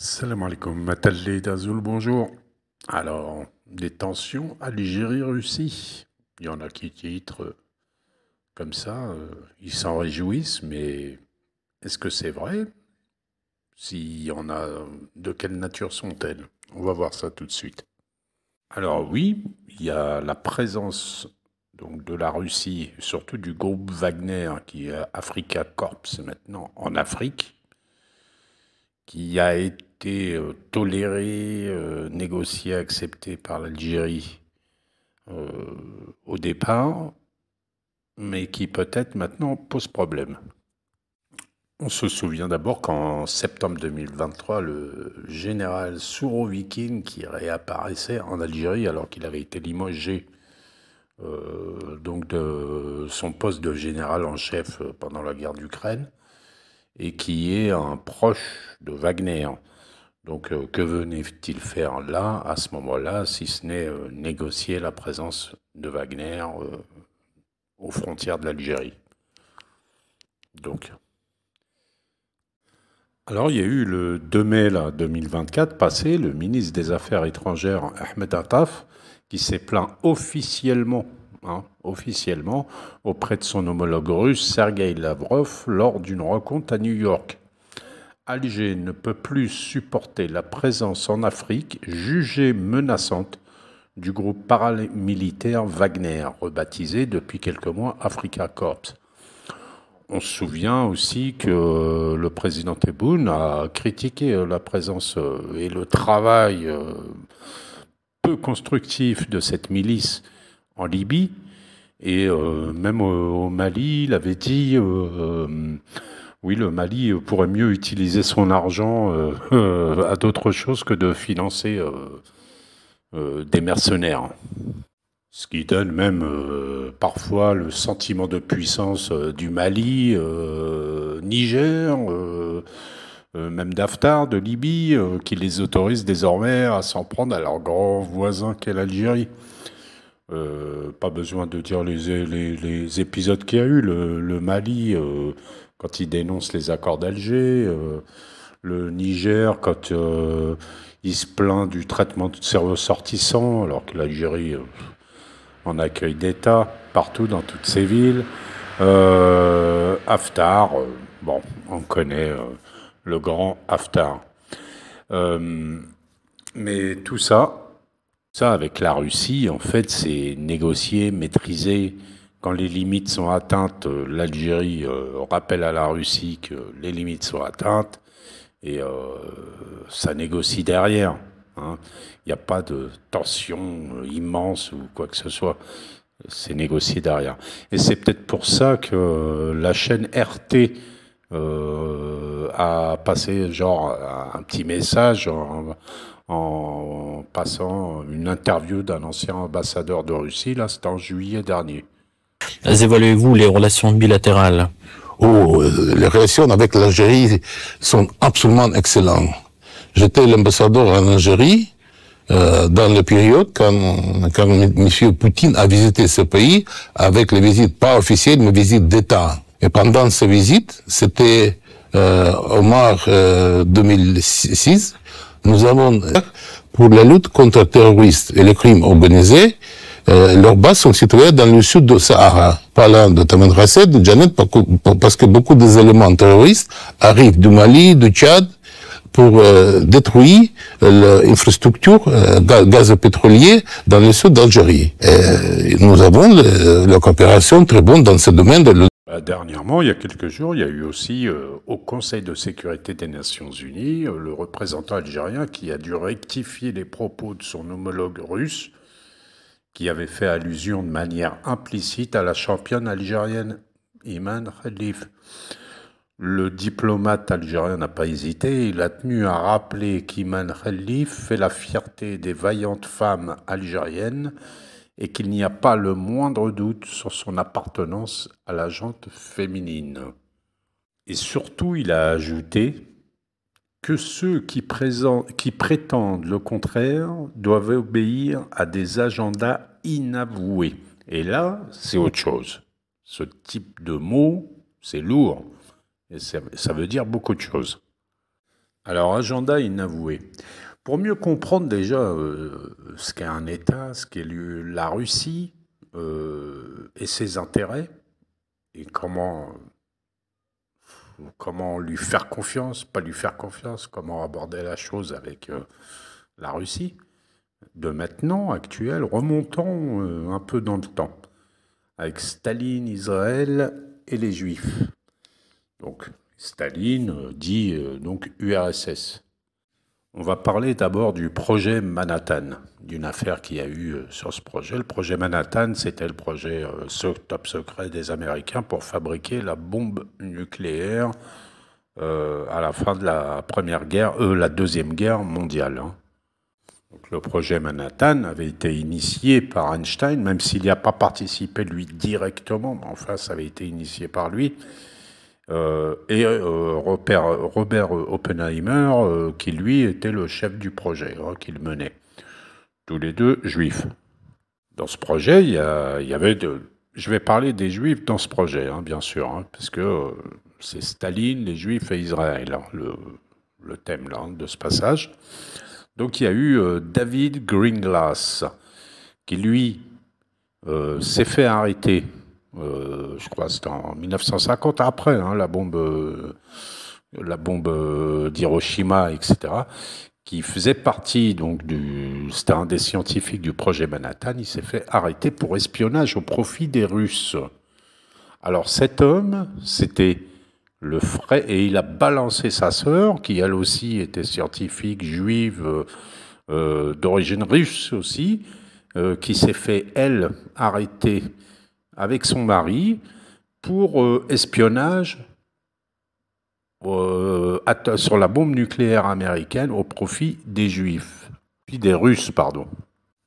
Salam alaikum, Matalé d'Azul, bonjour. Alors, des tensions Algérie-Russie. Il y en a qui titrent comme ça, ils s'en réjouissent, mais est-ce que c'est vrai? S'il y en a, de quelle nature sont-elles? On va voir ça tout de suite. Alors oui, il y a la présence donc de la Russie, surtout du groupe Wagner, qui est Africa Corps maintenant en Afrique, qui a été toléré, négocié, accepté par l'Algérie euh, au départ, mais qui peut-être maintenant pose problème. On se souvient d'abord qu'en septembre 2023, le général Sourovikine, qui réapparaissait en Algérie alors qu'il avait été limogé donc de son poste de général en chef pendant la guerre d'Ukraine, et qui est un proche de Wagner. Donc, que venait-il faire là, à ce moment-là, si ce n'est négocier la présence de Wagner aux frontières de l'Algérie? Donc, alors, il y a eu le 2 mai là, 2024 passé, le ministre des Affaires étrangères Ahmed Attaf, qui s'est plaint officiellement, officiellement, auprès de son homologue russe Sergueï Lavrov lors d'une rencontre à New York. Alger ne peut plus supporter la présence en Afrique jugée menaçante du groupe paramilitaire Wagner, rebaptisé depuis quelques mois Africa Corps. On se souvient aussi que le président Tebboune a critiqué la présence et le travail peu constructif de cette milice en Libye. Et même au Mali, il avait dit oui, le Mali pourrait mieux utiliser son argent à d'autres choses que de financer des mercenaires. Ce qui donne même parfois le sentiment de puissance du Mali, Niger, même d'Haftar, de Libye, qui les autorise désormais à s'en prendre à leur grand voisin qu'est l'Algérie. Pas besoin de dire les épisodes qu'il y a eu. Le Mali, quand il dénonce les accords d'Alger, le Niger, quand il se plaint du traitement de ses ressortissants, alors que l'Algérie en accueille d'État partout dans toutes ces villes. Haftar, bon, on connaît le grand Haftar. Mais tout ça, avec la Russie, en fait, c'est négocier, maîtriser. Quand les limites sont atteintes, l'Algérie rappelle à la Russie que les limites sont atteintes et ça négocie derrière. Il n'y a pas de tension immense ou quoi que ce soit. C'est négocié derrière. Et c'est peut-être pour ça que la chaîne RT a passé genre un petit message en passant une interview d'un ancien ambassadeur de Russie, là, c'était en juillet dernier. Évaluez-vous les relations bilatérales? Oh, les relations avec l'Algérie sont absolument excellentes. J'étais l'ambassadeur en Algérie dans la période quand M. Poutine a visité ce pays avec les visites pas officielles, mais visites d'État. Et pendant ces visites, c'était au mars 2006, nous avons pour la lutte contre le terrorisme et les crimes organisés. Leurs bases sont situées dans le sud du Sahara, pas loin de Tamanrasset, de Djanet, parce que beaucoup des éléments terroristes arrivent du Mali, du Tchad, pour détruire l'infrastructure gaz pétrolier dans le sud d'Algérie. Nous avons la coopération très bonne dans ce domaine. Dernièrement, il y a quelques jours, il y a eu aussi au Conseil de sécurité des Nations Unies le représentant algérien qui a dû rectifier les propos de son homologue russe, qui avait fait allusion de manière implicite à la championne algérienne Iman Khalif. Le diplomate algérien n'a pas hésité, il a tenu à rappeler qu'Iman Khalif fait la fierté des vaillantes femmes algériennes et qu'il n'y a pas le moindre doute sur son appartenance à la gente féminine. Et surtout, il a ajouté que ceux qui prétendent le contraire doivent obéir à des agendas inavoués. Et là, c'est autre chose. Ce type de mot, c'est lourd. Et ça veut dire beaucoup de choses. Alors, agenda inavoué. Pour mieux comprendre déjà ce qu'est un État, ce qu'est la Russie et ses intérêts, et comment lui faire confiance, pas lui faire confiance, comment aborder la chose avec la Russie, de maintenant, actuel, remontant un peu dans le temps, avec Staline, Israël et les Juifs. Donc, Staline dit donc URSS. On va parler d'abord du projet Manhattan, d'une affaire qu'il y a eu sur ce projet. Le projet Manhattan, c'était le projet top secret des Américains pour fabriquer la bombe nucléaire à la fin de la Deuxième Guerre mondiale. Hein. Donc, le projet Manhattan avait été initié par Einstein, même s'il n'y a pas participé lui directement, mais enfin ça avait été initié par lui. Robert Oppenheimer, qui lui était le chef du projet, hein, qu'il menait. Tous les deux juifs. Dans ce projet, il y avait je vais parler des juifs dans ce projet, hein, bien sûr, hein, parce que c'est Staline, les juifs et Israël, hein, le thème là, de ce passage. Donc il y a eu David Greenglass, qui lui s'est fait arrêter. Je crois que c'était en 1950, après hein, la bombe d'Hiroshima, etc., qui faisait partie, donc, c'était un des scientifiques du projet Manhattan. Il s'est fait arrêter pour espionnage au profit des Russes. Alors cet homme, c'était le frère, et il a balancé sa sœur, qui elle aussi était scientifique, juive, d'origine russe aussi, qui s'est fait, elle, arrêter avec son mari pour espionnage sur la bombe nucléaire américaine au profit des Juifs, puis des Russes, pardon.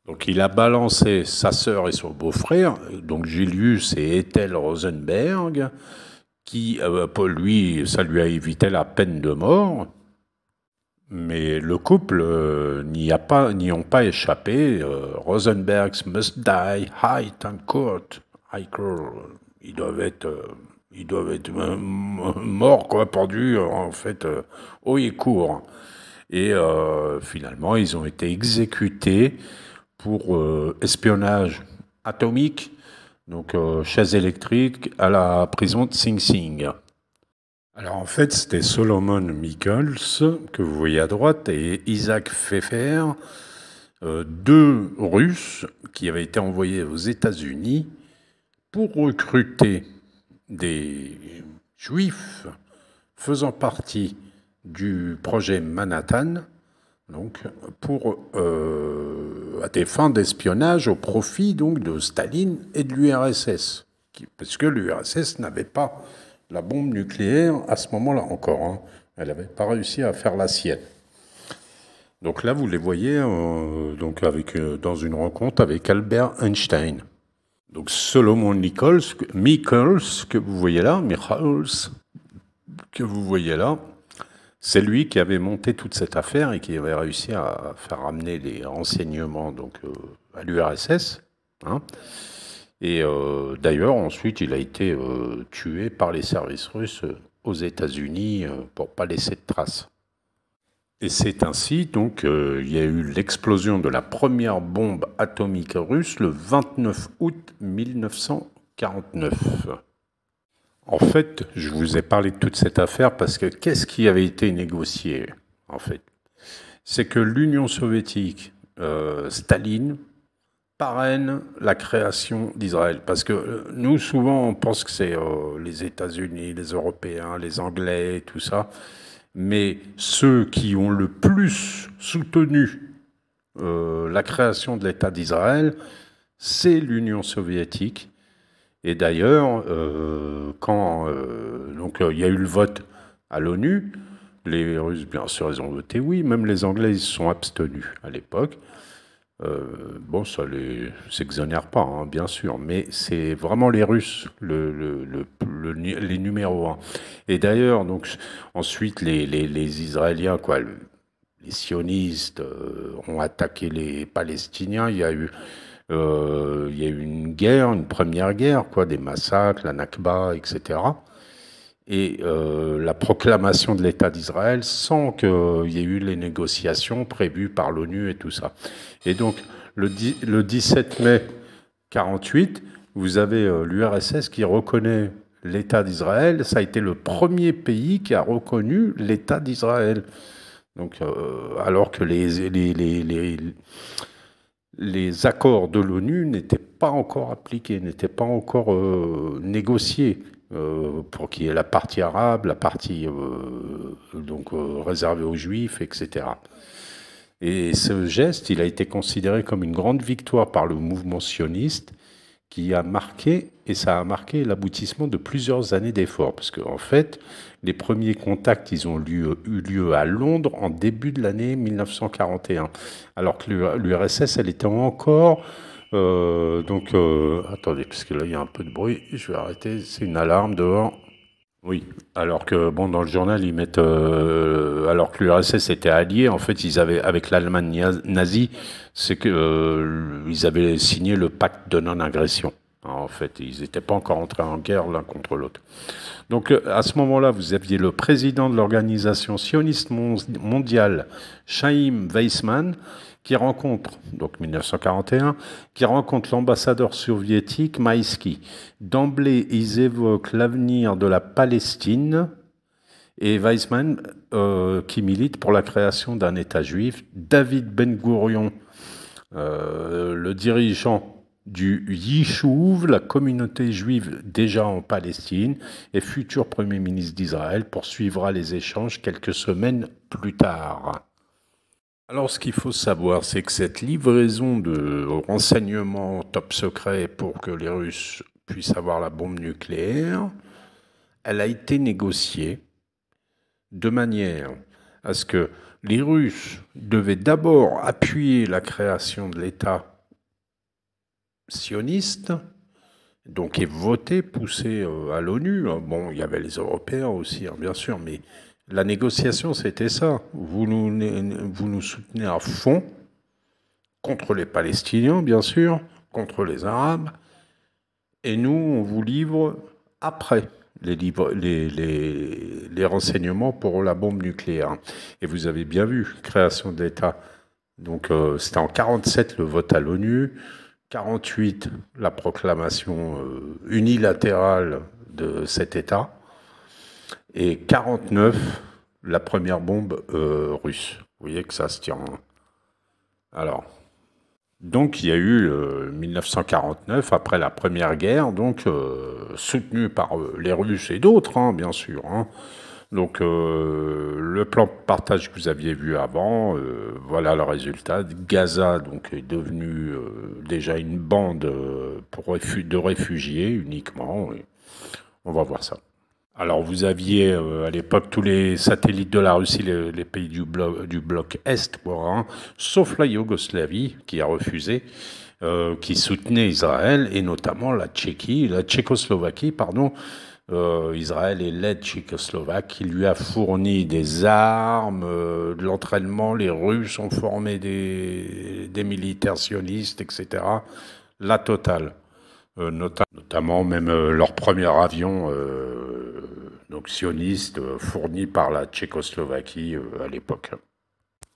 Donc il a balancé sa sœur et son beau-frère, donc Julius et Ethel Rosenberg, qui, pour lui, ça lui a évité la peine de mort. Mais le couple n'y ont pas échappé. Rosenbergs must die, high and court. Ils doivent être morts, quoi, pendus, en fait, haut et court. Et finalement, ils ont été exécutés pour espionnage atomique, donc chaise électrique, à la prison de Sing Sing. Alors en fait, c'était Solomon Mikkels, que vous voyez à droite, et Isaac Pfeffer, deux Russes qui avaient été envoyés aux États-Unis pour recruter des Juifs faisant partie du projet Manhattan, donc à des fins d'espionnage au profit donc de Staline et de l'URSS, parce que l'URSS n'avait pas la bombe nucléaire à ce moment-là encore. Hein. Elle n'avait pas réussi à faire la sienne. Donc là, vous les voyez donc dans une rencontre avec Albert Einstein. Donc Solomon Mikkels, que vous voyez là, c'est lui qui avait monté toute cette affaire et qui avait réussi à faire ramener les renseignements donc, à l'URSS. Hein. Et d'ailleurs, ensuite, il a été tué par les services russes aux États-Unis pour ne pas laisser de traces. Et c'est ainsi, donc, il y a eu l'explosion de la première bombe atomique russe le 29 août 1949. En fait, je vous ai parlé de toute cette affaire parce que qu'est-ce qui avait été négocié, en fait? C'est que l'Union soviétique, Staline, parraine la création d'Israël. Parce que nous, souvent, on pense que c'est les États-Unis, les Européens, les Anglais, tout ça. Mais ceux qui ont le plus soutenu la création de l'État d'Israël, c'est l'Union soviétique. Et d'ailleurs, quand il y a eu le vote à l'ONU, les Russes, bien sûr, ils ont voté oui, même les Anglais, ils se sont abstenus à l'époque. Bon, ça les s'exonère pas, hein, bien sûr, mais c'est vraiment les Russes, les numéros 1. Et d'ailleurs, donc ensuite, les Israéliens, quoi, les sionistes ont attaqué les Palestiniens. Il y a eu une guerre, une première guerre, quoi, des massacres, la Nakba, etc. et la proclamation de l'État d'Israël sans qu'il y ait eu les négociations prévues par l'ONU et tout ça. Et donc, le 17 mai 1948, vous avez l'URSS qui reconnaît l'État d'Israël. Ça a été le premier pays qui a reconnu l'État d'Israël. Donc, alors que les accords de l'ONU n'étaient pas encore appliqués, n'étaient pas encore négociés pour qu'il y ait la partie arabe, la partie réservée aux Juifs, etc. Et ce geste, il a été considéré comme une grande victoire par le mouvement sioniste qui a marqué, et ça a marqué l'aboutissement de plusieurs années d'efforts. Parce qu'en fait, les premiers contacts, ils ont eu lieu à Londres en début de l'année 1941. Alors que l'URSS, elle était encore... attendez, parce que là, il y a un peu de bruit. Je vais arrêter, c'est une alarme dehors. Oui, alors que bon, dans le journal, ils mettent, alors que l'URSS était allié, en fait, ils avaient avec l'Allemagne nazie, c'est que ils avaient signé le pacte de non-agression. En fait, ils n'étaient pas encore entrés en guerre l'un contre l'autre. Donc, à ce moment-là, vous aviez le président de l'organisation sioniste mondiale, Chaim Weizmann, qui rencontre, donc 1941, qui rencontre l'ambassadeur soviétique Maïski. D'emblée, ils évoquent l'avenir de la Palestine et Weizmann qui milite pour la création d'un État juif. David Ben-Gourion, le dirigeant du Yishuv, la communauté juive déjà en Palestine, et futur Premier ministre d'Israël, poursuivra les échanges quelques semaines plus tard. Alors, ce qu'il faut savoir, c'est que cette livraison de renseignements top secret pour que les Russes puissent avoir la bombe nucléaire, elle a été négociée de manière à ce que les Russes devaient d'abord appuyer la création de l'État sioniste, donc et voter, pousser à l'ONU. Bon, il y avait les Européens aussi, hein, bien sûr, mais la négociation, c'était ça. Vous nous soutenez à fond contre les Palestiniens, bien sûr, contre les Arabes, et nous, on vous livre après les renseignements pour la bombe nucléaire. Et vous avez bien vu, création de l'État. Donc, c'était en 1947 le vote à l'ONU, 1948 la proclamation unilatérale de cet État, et 1949 la première bombe russe. Vous voyez que ça se tient. Alors, donc il y a eu 1949, après la Première Guerre, donc soutenu par les Russes et d'autres, hein, bien sûr. Hein. Donc le plan de partage que vous aviez vu avant, voilà le résultat. Gaza donc, est devenu déjà une bande de réfugiés uniquement. Et on va voir ça. Alors vous aviez à l'époque tous les satellites de la Russie, les pays du bloc Est, hein, sauf la Yougoslavie qui a refusé, qui soutenait Israël et notamment la Tchécoslovaquie, pardon. Israël et l'aide tchécoslovaque qui lui a fourni des armes, de l'entraînement. Les Russes ont formé des militaires sionistes, etc. La totale. Notamment même leur premier avion donc sioniste fourni par la Tchécoslovaquie à l'époque.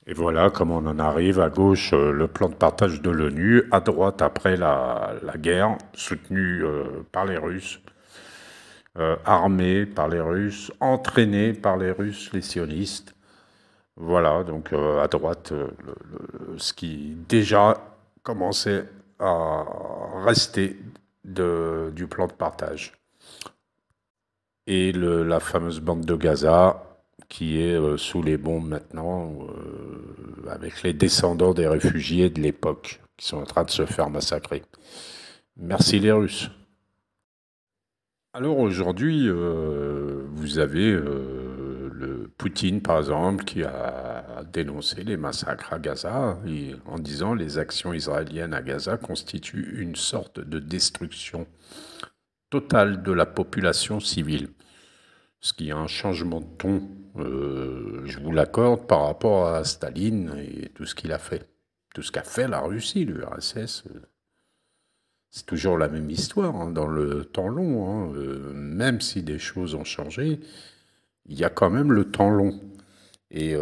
Et voilà comment on en arrive. À gauche, le plan de partage de l'ONU. À droite, après la guerre, soutenu par les Russes. Armé par les Russes, entraîné par les Russes, les sionistes. Voilà, donc à droite, ce qui déjà commençait à rester du plan de partage. Et la fameuse bande de Gaza, qui est sous les bombes maintenant, avec les descendants des réfugiés de l'époque, qui sont en train de se faire massacrer. Merci les Russes. Alors aujourd'hui, vous avez le Poutine, par exemple, qui a dénoncé les massacres à Gaza en disant que les actions israéliennes à Gaza constituent une sorte de destruction totale de la population civile. Ce qui est un changement de ton, je vous l'accorde, par rapport à Staline et tout ce qu'il a fait. Tout ce qu'a fait la Russie, l'URSS. c'est toujours la même histoire hein, dans le temps long. Hein. Même si des choses ont changé, il y a quand même le temps long. Et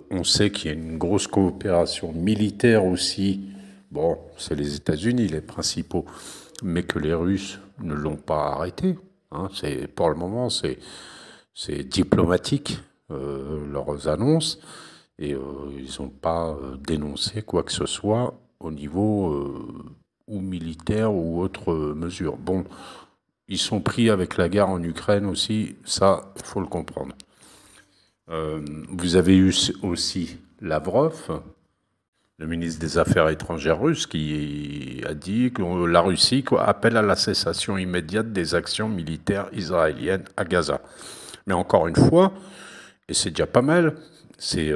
on sait qu'il y a une grosse coopération militaire aussi. Bon, c'est les États-Unis les principaux, mais que les Russes ne l'ont pas arrêté. Hein. Pour le moment, c'est diplomatique, leurs annonces, et ils n'ont pas dénoncé quoi que ce soit au niveau ou militaire ou autre mesure. Bon, ils sont pris avec la guerre en Ukraine aussi, ça, il faut le comprendre. Vous avez eu aussi Lavrov, le ministre des Affaires étrangères russe, qui a dit que la Russie appelle à la cessation immédiate des actions militaires israéliennes à Gaza. Mais encore une fois, et c'est déjà pas mal, c'est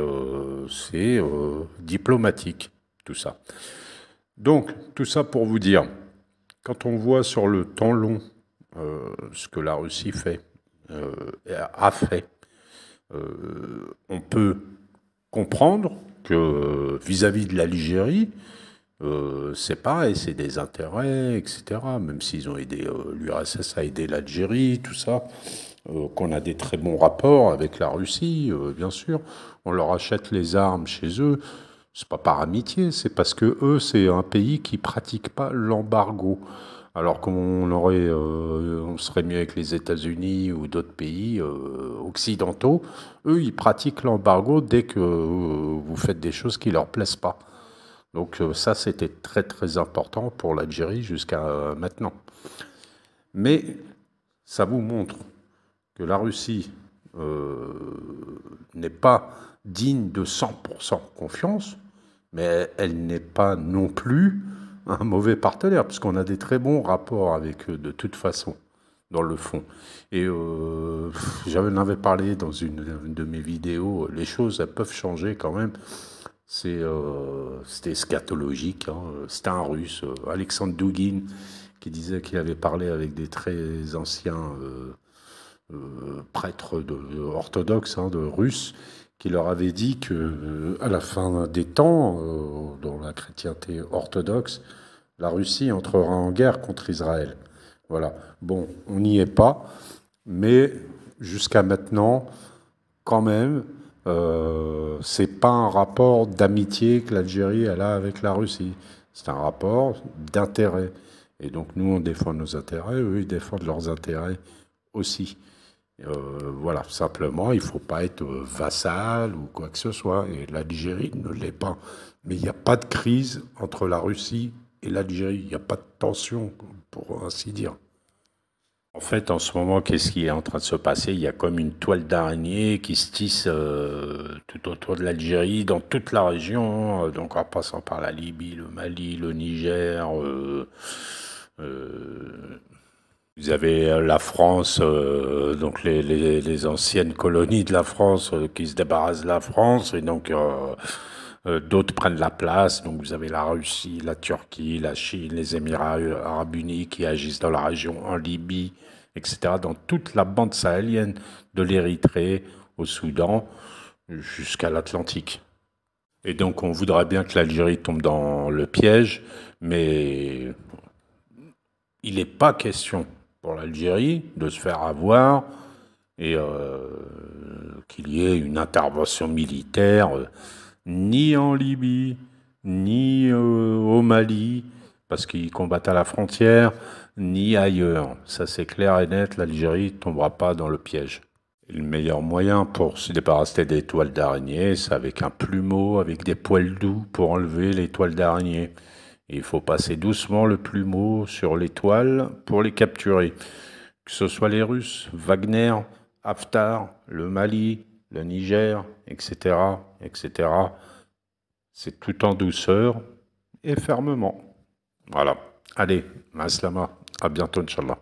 diplomatique, tout ça. Donc, tout ça pour vous dire, quand on voit sur le temps long ce que la Russie a fait, on peut comprendre que vis-à-vis de l'Algérie, c'est pareil, c'est des intérêts, etc. Même s'ils ont aidé, l'URSS a aidé l'Algérie, tout ça, qu'on a des très bons rapports avec la Russie, bien sûr. On leur achète les armes chez eux. C'est pas par amitié, c'est parce que eux, c'est un pays qui pratique pas l'embargo. Alors on serait mieux avec les États-Unis ou d'autres pays occidentaux. Eux, ils pratiquent l'embargo dès que vous faites des choses qui leur plaisent pas. Donc ça, c'était très très important pour l'Algérie jusqu'à maintenant. Mais ça vous montre que la Russie n'est pas digne de 100% confiance, mais elle n'est pas non plus un mauvais partenaire, puisqu'on a des très bons rapports avec eux de toute façon, dans le fond. Et j'en avais parlé dans une de mes vidéos, les choses, elles peuvent changer quand même. C'était scatologique, hein. C'était un Russe, Alexandre Douguin, qui disait qu'il avait parlé avec des très anciens prêtres orthodoxes, hein, de Russes, qui leur avait dit que à la fin des temps, dans la chrétienté orthodoxe, la Russie entrera en guerre contre Israël. Voilà. Bon, on n'y est pas, mais jusqu'à maintenant, quand même, c'est pas un rapport d'amitié que l'Algérie elle a avec la Russie. C'est un rapport d'intérêt. Et donc nous, on défend nos intérêts, eux, ils défendent leurs intérêts aussi. Voilà, simplement, il ne faut pas être vassal ou quoi que ce soit. Et l'Algérie ne l'est pas. Mais il n'y a pas de crise entre la Russie et l'Algérie. Il n'y a pas de tension, pour ainsi dire. En fait, en ce moment, qu'est-ce qui est en train de se passer? Il y a comme une toile d'araignée qui se tisse tout autour de l'Algérie, dans toute la région, donc en passant par la Libye, le Mali, le Niger. Vous avez la France, donc les anciennes colonies de la France qui se débarrassent de la France, et donc d'autres prennent la place. Donc vous avez la Russie, la Turquie, la Chine, les Émirats arabes unis qui agissent dans la région, en Libye, etc. Dans toute la bande sahélienne, de l'Érythrée au Soudan jusqu'à l'Atlantique. Et donc on voudrait bien que l'Algérie tombe dans le piège, mais il n'est pas question pour l'Algérie de se faire avoir et qu'il y ait une intervention militaire ni en Libye, ni au Mali, parce qu'ils combattent à la frontière, ni ailleurs. Ça c'est clair et net, l'Algérie ne tombera pas dans le piège. Et le meilleur moyen pour se débarrasser des toiles d'araignée, c'est avec un plumeau, avec des poils doux pour enlever les toiles d'araignée. Il faut passer doucement le plumeau sur les toiles pour les capturer. Que ce soit les Russes, Wagner, Haftar, le Mali, le Niger, etc., etc. C'est tout en douceur et fermement. Voilà. Allez, Maslama. À bientôt, Inch'Allah.